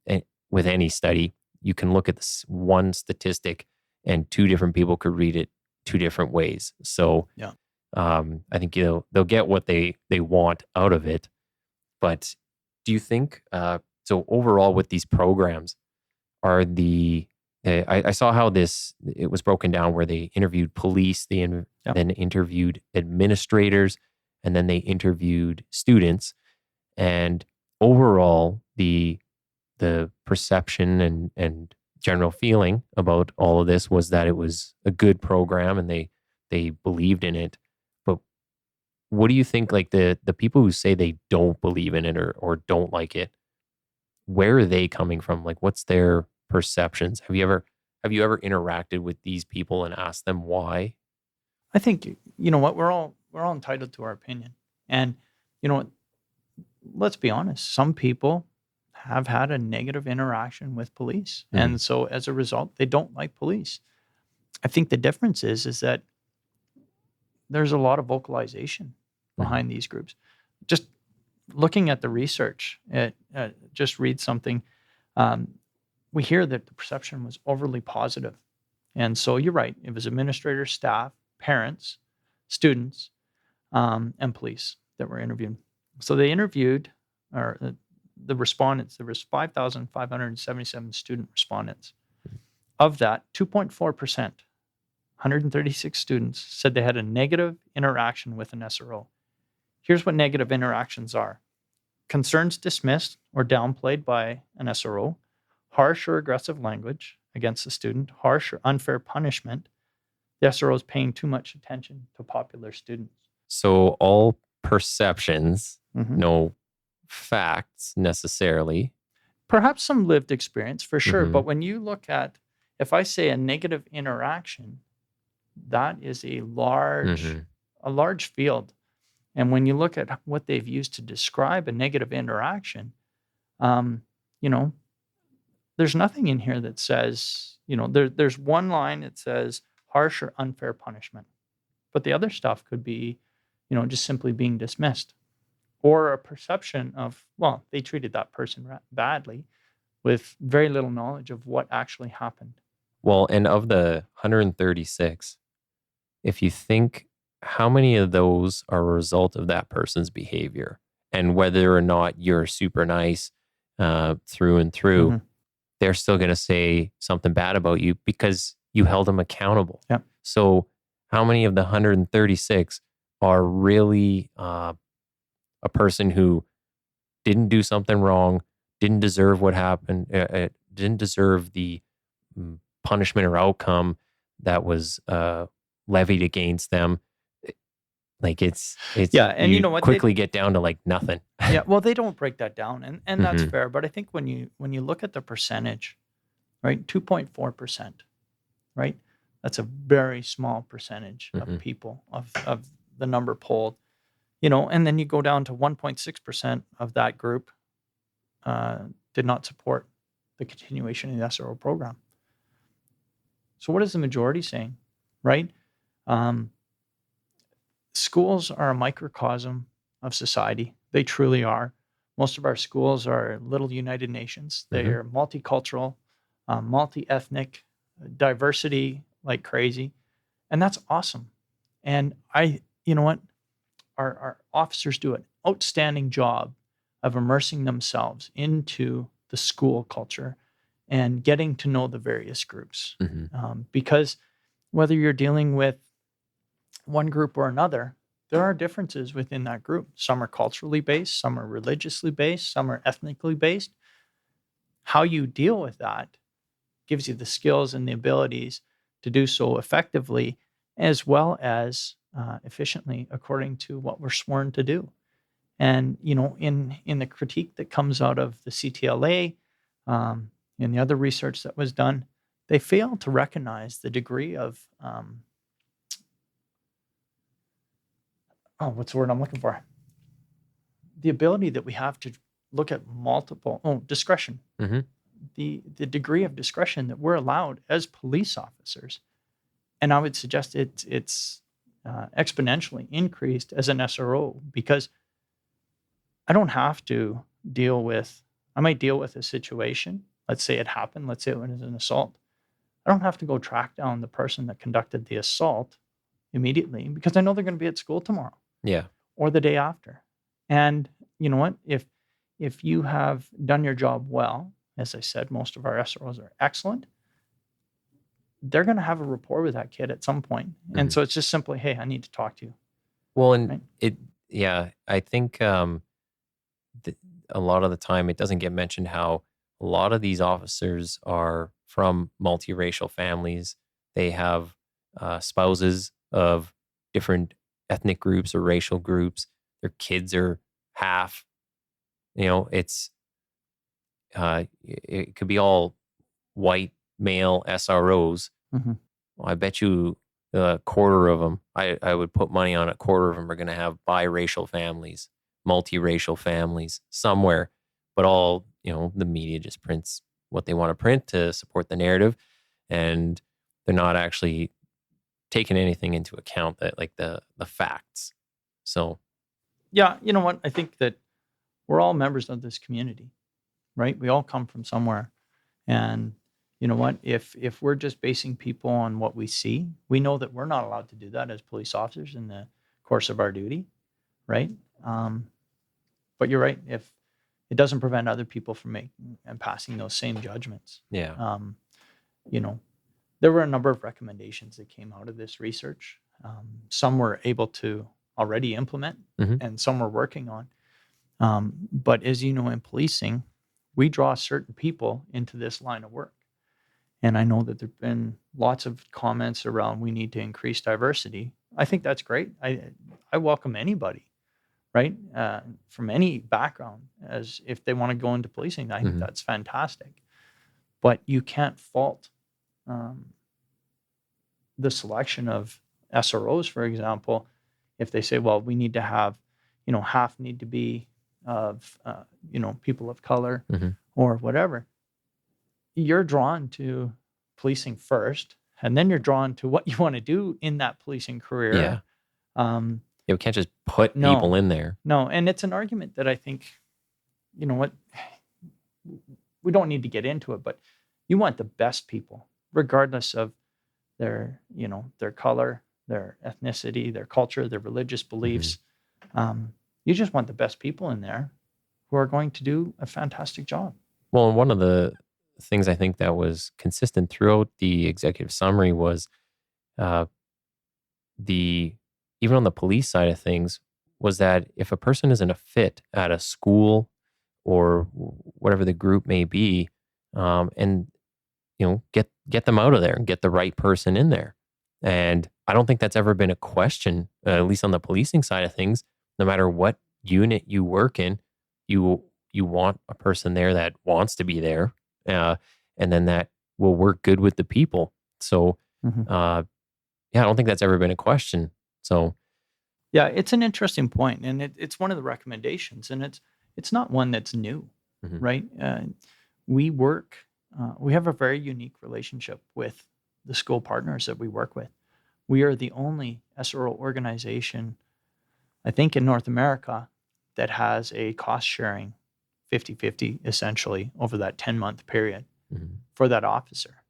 with any study, you can look at this one statistic and two different people could read it two different ways. So Yeah. I think they'll get what they want out of it. But do you think so? Overall, with these programs, are I saw how it was broken down where they interviewed police, then interviewed administrators, and then they interviewed students. And overall, the perception and general feeling about all of this was that it was a good program and they believed in it. But what do you think, like the people who say they don't believe in it or don't like it, where are they coming from? Like, what's their perceptions? Have you ever interacted with these people and asked them why? I think, you know what, we're all entitled to our opinion. And you know what, let's be honest, some people have had a negative interaction with police. Mhm. And so as a result, they don't like police. I think the difference is that there's a lot of vocalization behind these groups. Just looking at the research, just read something. We hear that the perception was overly positive. And so you're right. It was administrators, staff, parents, students, and police that were interviewed. So they interviewed the respondents. There was 5,577 student respondents. Of that, 2.4%, 136 students said they had a negative interaction with an SRO. Here's what negative interactions are: concerns dismissed or downplayed by an SRO, harsh or aggressive language against the student, harsh or unfair punishment. The SRO is paying too much attention to popular students. So all perceptions, Mhm. no facts necessarily. Perhaps some lived experience for sure. Mhm. But when you look at, if I say a negative interaction, that is a Mhm. large field. And when you look at what they've used to describe a negative interaction, you know, there's nothing in here that says, there's one line that says harsh or unfair punishment, but the other stuff could be, just simply being dismissed, or a perception of, well, they treated that person badly with very little knowledge of what actually happened. Well, and of the 136, if you think how many of those are a result of that person's behavior and whether or not you're super nice through and through, Mhm. they're still going to say something bad about you because you held them accountable. Yep. So, how many of the 136 are really a person who didn't do something wrong, didn't deserve what happened, didn't deserve the punishment or outcome that was levied against them? Like it's Yeah, and you you know what? quickly get down to like nothing. Yeah, well, they don't break that down, and that's Mhm. fair. But I think when you look at the percentage, right, 2.4%, right, that's a very small percentage of Mhm. people of the number polled, and then you go down to 1.6% of that group did not support the continuation of the SRO program. So what is the majority saying, right? Um, Schools are a microcosm of society. They truly are. Most of our schools are little United Nations. They Mhm. are multicultural, multi-ethnic, diversity like crazy, and that's awesome. And you know what? Our officers do an outstanding job of immersing themselves into the school culture and getting to know the various groups. Mhm. Because whether you're dealing with one group or another, there are differences within that group. Some are culturally based, some are religiously based, some are ethnically based. How you deal with that gives you the skills and the abilities to do so effectively as well as efficiently according to what we're sworn to do. And in the critique that comes out of the CTLA, in the other research that was done, they fail to recognize the degree of what's the word I'm looking for? The ability that we have to look at multiple discretion. Mhm. The degree of discretion that we're allowed as police officers, and I would suggest it's exponentially increased as an SRO, because I don't have to deal with I might deal with a situation. Let's say it happened. Let's say it was an assault. I don't have to go track down the person that conducted the assault immediately because I know they're going to be at school tomorrow Yeah. or the day after. And you know what? If you have done your job well, as I said, most of our SROs are excellent. They're going to have a rapport with that kid at some point. And so it's just simply, hey, I need to talk to you. Well, and right? I think a lot of the time it doesn't get mentioned how a lot of these officers are from multiracial families. They have spouses of different ethnic groups or racial groups. Their kids are half. It could be all white male SROs. Mhm. Well, I bet you a quarter of them, I would put money on a quarter of them are going to have biracial families, multiracial families somewhere, but all, the media just prints what they want to print to support the narrative. And they're not actually taking anything into account that like the facts. So, Yeah, you know what? I think that we're all members of this community, right? We all come from somewhere. And you know what? If we're just basing people on what we see, we know that we're not allowed to do that as police officers in the course of our duty, right? But you're right. If it doesn't prevent other people from making and passing those same judgments. yeah. You know, there were a number of recommendations that came out of this research. Some were able to already implement, Mhm. and some we're working on. But as you know, in policing, we draw certain people into this line of work. And I know that there've been lots of comments around we need to increase diversity. I think that's great. I welcome anybody, right, from any background, as if they want to go into policing. I think Mhm. that's fantastic. But you can't fault the selection of SROs, for example, if they say, well, we need to have, half need to be of, people of color Mhm. or whatever. You're drawn to policing first, and then you're drawn to what you want to do in that policing career. Yeah. Um, We can't just put No. people in there. no, and it's an argument that I think, you know what, we don't need to get into it, but you want the best people, regardless of their color, their ethnicity, their culture, their religious beliefs. You just want the best people in there who are going to do a fantastic job. Well, and one of the things I think that was consistent throughout the executive summary was uh, the even on the police side of things was that if a person isn't a fit at a school or whatever the group may be, and get them out of there and get the right person in there. And I don't think that's ever been a question, at least on the policing side of things. No matter what unit you work in, you want a person there that wants to be there, uh, and then that will work good with the people. So, uh, yeah, I don't think that's ever been a question. So, Yeah, it's an interesting point, and it's one of the recommendations, and it's not one that's new, mhm. right? We work, we have a very unique relationship with the school partners that we work with. We are the only SRO organization, I think, in North America that has a cost sharing 50-50 essentially over that 10-month period Mhm. for that officer.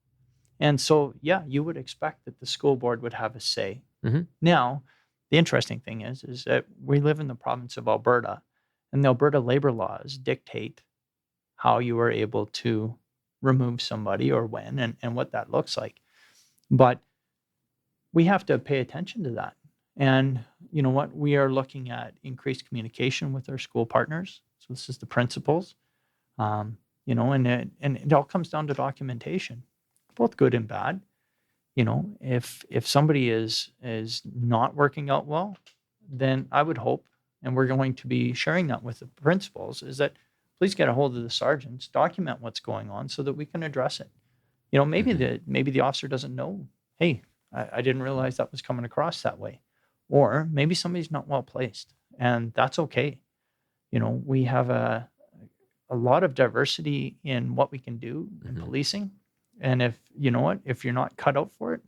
And so, yeah, you would expect that the school board would have a say. Mhm. Now, the interesting thing is that we live in the province of Alberta, and the Alberta labor laws dictate how you are able to remove somebody or when and what that looks like. But we have to pay attention to that. And you know what? We are looking at increased communication with our school partners. So this is the principals, and it all comes down to documentation, both good and bad. If somebody is not working out well, then I would hope, and we're going to be sharing that with the principals, is that please get a hold of the sergeants, document what's going on so that we can address it. Maybe the officer doesn't know, hey, I didn't realize that was coming across that way. Or maybe somebody's not well placed, and that's okay. We have a lot of diversity in what we can do in Mhm. policing. And if you're not cut out for it,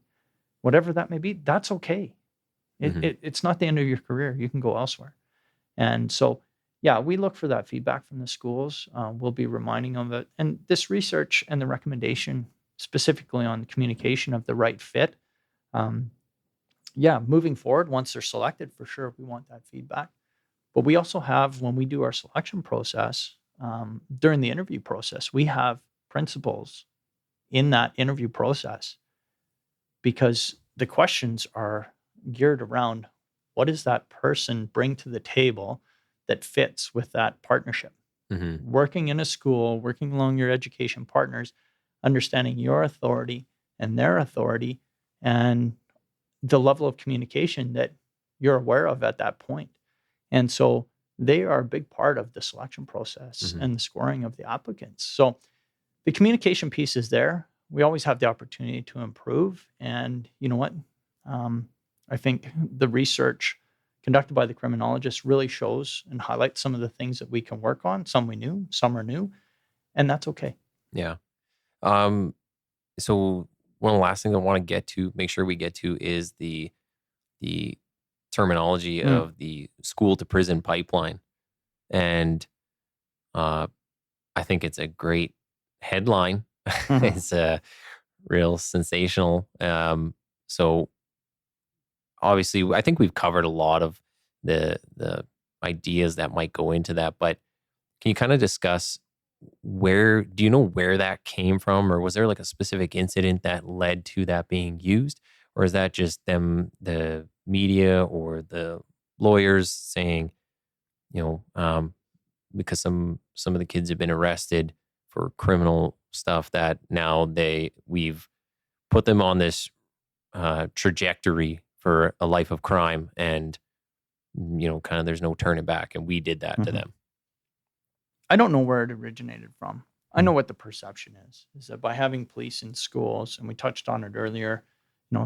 whatever that may be, that's okay. Mhm. It's not the end of your career. You can go elsewhere. And so, yeah, we look for that feedback from the schools. We'll be reminding them of it. And this research and the recommendation specifically on communication of the right fit, um, yeah, moving forward, once they're selected, for sure, we want that feedback. But we also have, when we do our selection process, during the interview process, we have principals in that interview process because the questions are geared around what does that person bring to the table that fits with that partnership. Mm-hmm. Working in a school, working along your education partners, understanding your authority and their authority, and the level of communication that you're aware of at that point. And so they are a big part of the selection process Mm-hmm. and the scoring of the applicants. So the communication piece is there. We always have the opportunity to improve. And you know what? I think the research conducted by the criminologists really shows and highlights some of the things that we can work on. Some we knew, some are new, and that's okay. Yeah. So one of the last things I want to make sure we get to is the terminology of the school to prison pipeline. And I think it's a great headline. Mhm. It's a real sensational. So obviously, I think we've covered a lot of the ideas that might go into that. But can you kind of discuss do you know where that came from, or was there like a specific incident that led to that being used, or is that just the media or the lawyers saying, because some of the kids have been arrested for criminal stuff that now we've put them on this trajectory for a life of crime, and kind of there's no turning back, and we did that to Mhm. them. I don't know where it originated from. I Mm. know what the perception is that by having police in schools, and we touched on it earlier,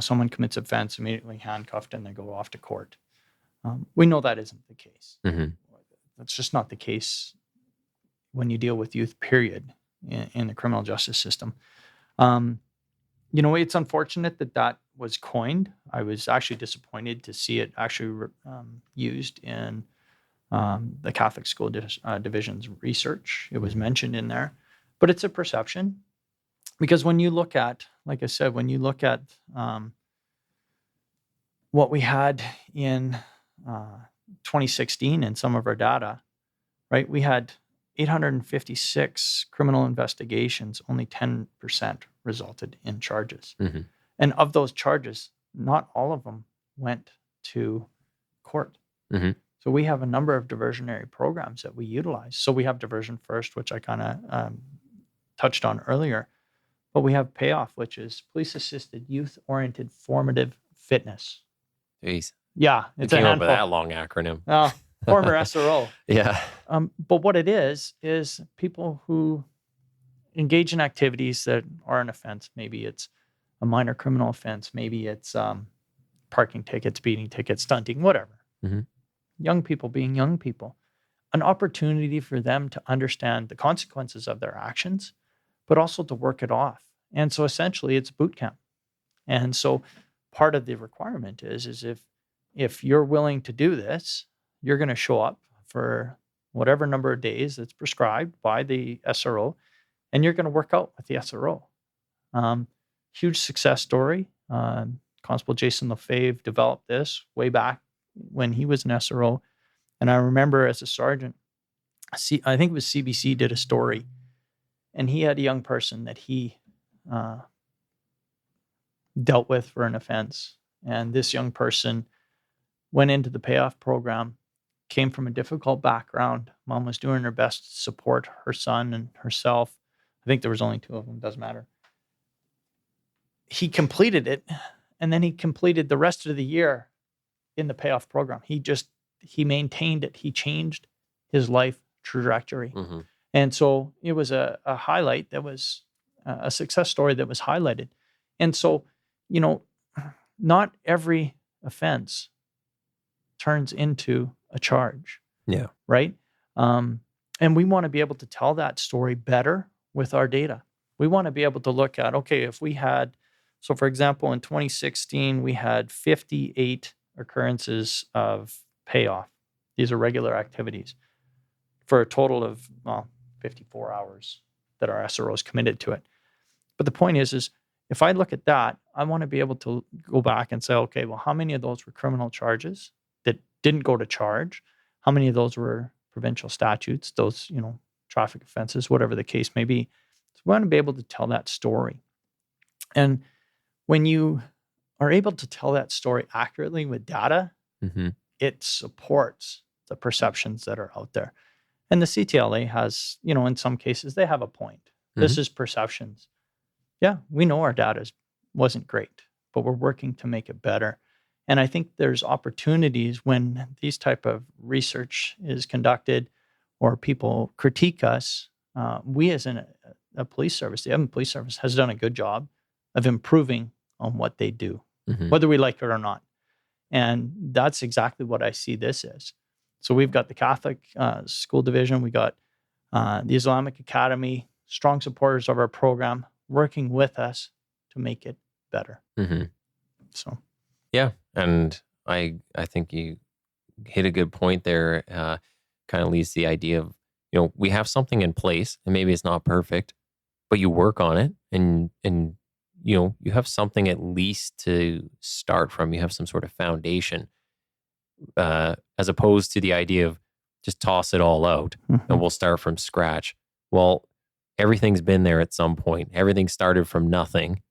someone commits offense, immediately handcuffed, and they go off to court. We know that isn't the case. Mm-hmm. That's just not the case when you deal with youth, period, in the criminal justice system. It's unfortunate that was coined. I was actually disappointed to see it actually used in the Catholic School Division's research. It was mentioned in there, but it's a perception because when you look at, like I said, what we had in 2016 in some of our data, right? We had 856 criminal investigations, only 10% resulted in charges. Mm-hmm. And of those charges, not all of them went to court. Mm-hmm. So we have a number of diversionary programs that we utilize. So we have Diversion First, which I kind of touched on earlier, but we have Payoff, which is police-assisted youth-oriented formative fitness. Jeez. Yeah, Who it's a came up with handful. that long acronym? Former SRO. Yeah. But what it is people who engage in activities that are an offense. Maybe it's a minor criminal offense. Maybe it's parking tickets, speeding tickets, stunting, whatever. Mm-hmm. Young people being young people. An opportunity for them to understand the consequences of their actions, but also to work it off. And so essentially it's boot camp. And so part of the requirement is if you're willing to do this, you're going to show up for whatever number of days that's prescribed by the SRO, and you're going to work out with the SRO. Huge success story. Constable Jason Lefebvre developed this way back when he was an SRO. And I remember as a sergeant, I think it was CBC did a story, and he had a young person that he dealt with for an offense. And this young person went into the Payoff program, came from a difficult background. Mom was doing her best to support her son and herself. I think there was only two of them, doesn't matter. He completed it, and then he completed the rest of the year in the Payoff program. He maintained it. He changed his life trajectory. Mm-hmm. And so it was a highlight that was a success story that was highlighted. And so, not every offense turns into a charge. Yeah. Right. And we want to be able to tell that story better with our data. We want to be able to look at, okay, if we had, so for example, in 2016, we had 58 occurrences of Payoff. These are regular activities. for a total of 54 hours that our SROs committed to it. But the point is if I look at that, I want to be able to go back and say, okay, well, how many of those were criminal charges that didn't go to charge? How many of those were provincial statutes, those, traffic offenses, whatever the case may be? So we want to be able to tell that story. And when you are able to tell that story accurately with data, it supports the perceptions that are out there. And the CTLA has, in some cases, they have a point. This is perceptions. Yeah, we know our data wasn't great, but we're working to make it better. And I think there's opportunities when these type of research is conducted or people critique us. We as a police service, the Edmonton Police Service has done a good job of improving on what they do, whether we like it or not. And that's exactly what I see this as. So we've got the Catholic School Division, we got the Islamic Academy, strong supporters of our program, working with us to make it better. So, yeah, and I think you hit a good point there. Kind of leads to the idea of, we have something in place, and maybe it's not perfect, but you work on it, and you have something at least to start from. You have some sort of foundation, as opposed to the idea of just toss it all out and we'll start from scratch. Well, everything's been there at some point. Everything started from nothing,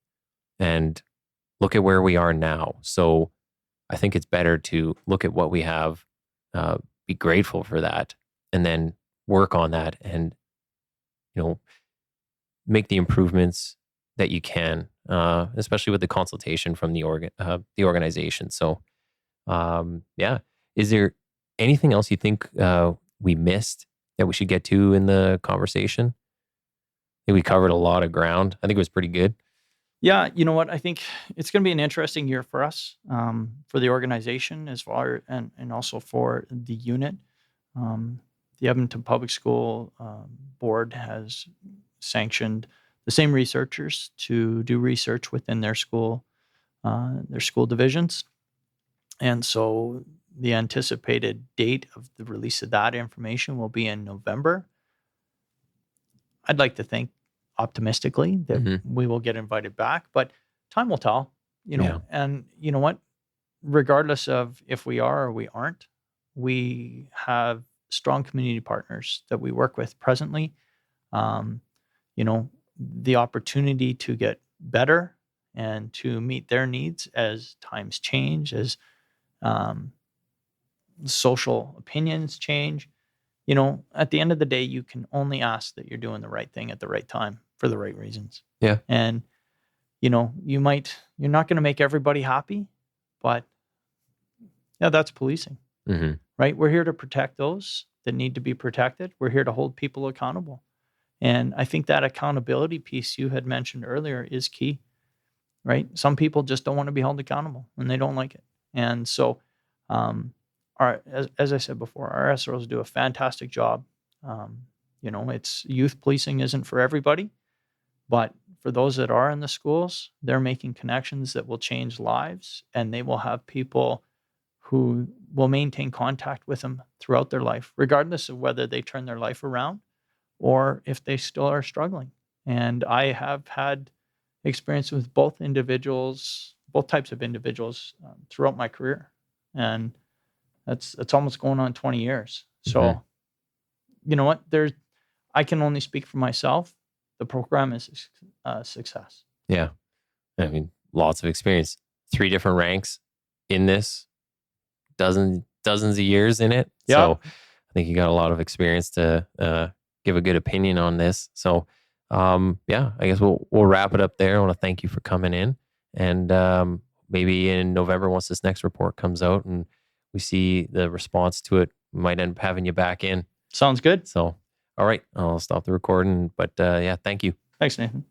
and look at where we are now. So I think it's better to look at what we have, be grateful for that, and then work on that and, make the improvements that you can, especially with the consultation from the organization. So, yeah. Is there anything else you think we missed that we should get to in the conversation? I think we covered a lot of ground. I think it was pretty good. Yeah, you know what? I think it's going to be an interesting year for us, for the organization as far and also for the unit. The Edmonton Public School Board has sanctioned the same researchers to do research within their school divisions. And so the anticipated date of the release of that information will be in November. I'd like to think optimistically that we will get invited back, but time will tell, and you know what, regardless of if we are or we aren't, we have strong community partners that we work with presently. The opportunity to get better and to meet their needs as times change, as social opinions change. At the end of the day, you can only ask that you're doing the right thing at the right time for the right reasons. Yeah. And, you're not going to make everybody happy, but yeah, that's policing, right? We're here to protect those that need to be protected. We're here to hold people accountable. And I think that accountability piece you had mentioned earlier is key, right? Some people just don't want to be held accountable and they don't like it. And so, as I said before, our SROs do a fantastic job. It's youth policing isn't for everybody, but for those that are in the schools, they're making connections that will change lives, and they will have people who will maintain contact with them throughout their life, regardless of whether they turn their life around or if they still are struggling. And I have had experience with both types of individuals throughout my career. And it's almost going on 20 years. So, you know what? I can only speak for myself. The program is a success. Yeah. I mean, lots of experience. 3 different ranks in this, dozens of years in it. Yeah. So I think you got a lot of experience to give a good opinion on this. So, yeah, I guess we'll wrap it up there. I want to thank you for coming in. And maybe in November, once this next report comes out and we see the response to it, we might end up having you back in. Sounds good. So, all right, I'll stop the recording. But yeah, thank you. Thanks, Nathan.